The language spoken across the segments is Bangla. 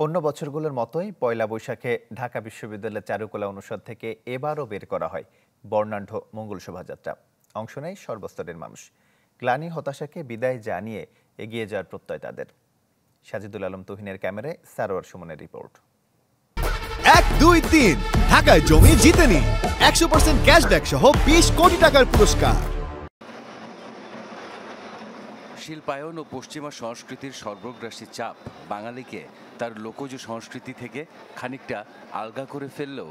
অন্য বছরগুলোর মতোই পয়লা বৈশাখে ঢাকা বিশ্ববিদ্যালয়ের চারুকলা অনুষদ থেকে এবারও বের করা হয় বর্ণাঢ্য মঙ্গল শোভাযাত্রা। অংশ নেয় সর্বস্তরের মানুষ। গ্লানি হতাশাকে বিদায় জানিয়ে এগিয়ে যাওয়ার প্রত্যয় তাদের। সাজিদুল আলম তুহিনের ক্যামেরায় সারোয়ার সুমনের রিপোর্ট। 1, 2, 3 ঢাকায় জমি জিতে নিন 100% ক্যাশব্যাক সহ 20 কোটি টাকার পুরস্কার। শিল্পায়ন ও পশ্চিমা সংস্কৃতির সর্বগ্রাসী চাপ বাঙালিকে তার লোকজ সংস্কৃতি থেকে খানিকটা আলগা করে ফেললেও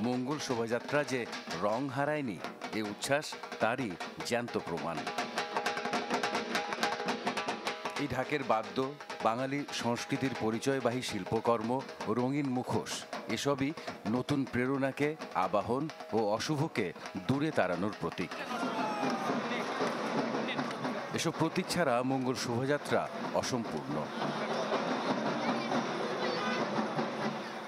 মঙ্গল শোভাযাত্রা যে রং হারায়নি এ উচ্ছ্বাস তারই জ্যান্ত প্রমাণ। এই ঢাকের বাদ্য, বাঙালি সংস্কৃতির পরিচয়বাহী শিল্পকর্ম, রঙিন মুখোশ এসবই নতুন প্রেরণাকে আবাহন ও অশুভকে দূরে তাড়ানোর প্রতীক। এসব প্রতীক ছাড়া মঙ্গল শোভাযাত্রা অসম্পূর্ণ।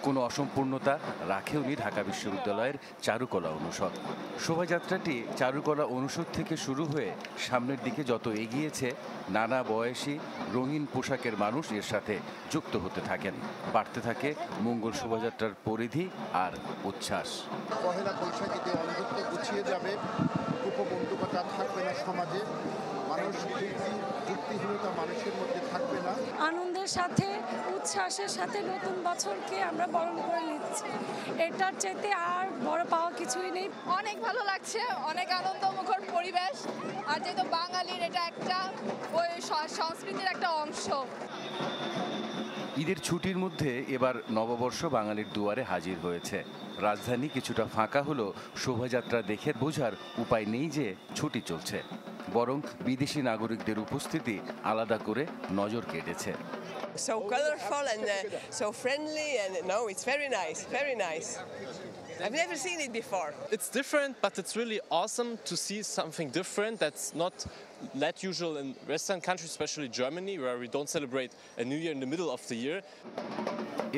কোনো অসম্পূর্ণতা রাখেওনি ঢাকা বিশ্ববিদ্যালয়ের চারুকলা অনুষদ। শোভাযাত্রাটি চারুকলা অনুষদ থেকে শুরু হয়ে সামনের দিকে যত এগিয়েছে, নানা বয়সী রঙিন পোশাকের মানুষ এর সাথে যুক্ত হতে থাকেন। বাড়তে থাকে মঙ্গল শোভাযাত্রার পরিধি আর উচ্ছ্বাস। পহেলা বৈশাখীতে অন্ধত্ব গুছিয়ে যাবে, উপবন্ধুকতা থাকবে না সমাজে, যুক্তিহীনতা মানুষের মধ্যে থাকবে না। আনন্দের সাথে উচ্ছ্বাসের সাথে নতুন বছরকে আমরা বরণ করে নিচ্ছি। এটার চাইতে আর বড় পাওয়া কিছুই নেই। অনেক ভালো লাগছে, অনেক আনন্দমুখর পরিবেশ। আর যেহেতু বাঙালির এটা একটা ওই সংস্কৃতির একটা অংশ। ঈদের ছুটির মধ্যে এবার নববর্ষ বাঙালির দুয়ারে হাজির হয়েছে। রাজধানী কিছুটা ফাঁকা হলো শোভাযাত্রা দেখে বোঝার উপায় নেই যে ছুটি চলছে, বরং বিদেশি নাগরিকদের উপস্থিতি আলাদা করে নজর কেটেছে। So colorful and so friendly, and no, it's very nice, very nice. I've never seen it before. It's different, but it's really awesome to see something different that's not that usual in Western countries, especially Germany, where we don't celebrate a new year in the middle of the year.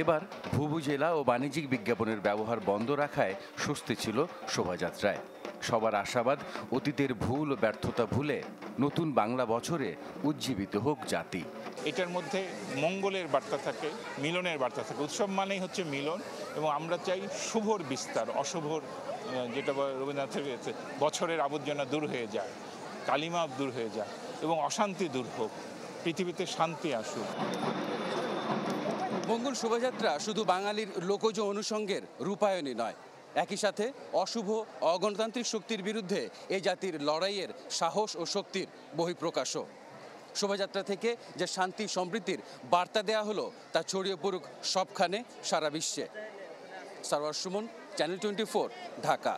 এবার ভুবুজেলা ও বাণিজ্যিক বিজ্ঞাপনের ব্যবহার বন্ধ রাখায় স্বস্তি ছিল শোভাযাত্রায়। সবার আশাবাদ অতীতের ভুল ও ব্যর্থতা ভুলে নতুন বাংলা বছরে উজ্জীবিত হোক জাতি। এটার মধ্যে মঙ্গলের বার্তা থাকে, মিলনের বার্তা থাকে। উৎসব মানেই হচ্ছে মিলন, এবং আমরা চাই শুভর বিস্তার, অশুভর যেটা রবীন্দ্রনাথের বছরের আবর্জনা দূর হয়ে যায়, কালিমা দূর হয়ে যায় এবং অশান্তি দূর হোক, পৃথিবীতে শান্তি আসুক। মঙ্গল শোভাযাত্রা শুধু বাঙালির লোকজ অনুষঙ্গের রূপায়ণই নয়, একই সাথে অশুভ অগণতান্ত্রিক শক্তির বিরুদ্ধে এ জাতির লড়াইয়ের সাহস ও শক্তির বহিঃপ্রকাশও। শোভাযাত্রা থেকে যে শান্তি সমৃদ্ধির বার্তা দেয়া হলো তা ছড়িয়ে পড়ুক সবখানে, সারা বিশ্বে। সারোয়ার সুমন, চ্যানেল 24, ঢাকা।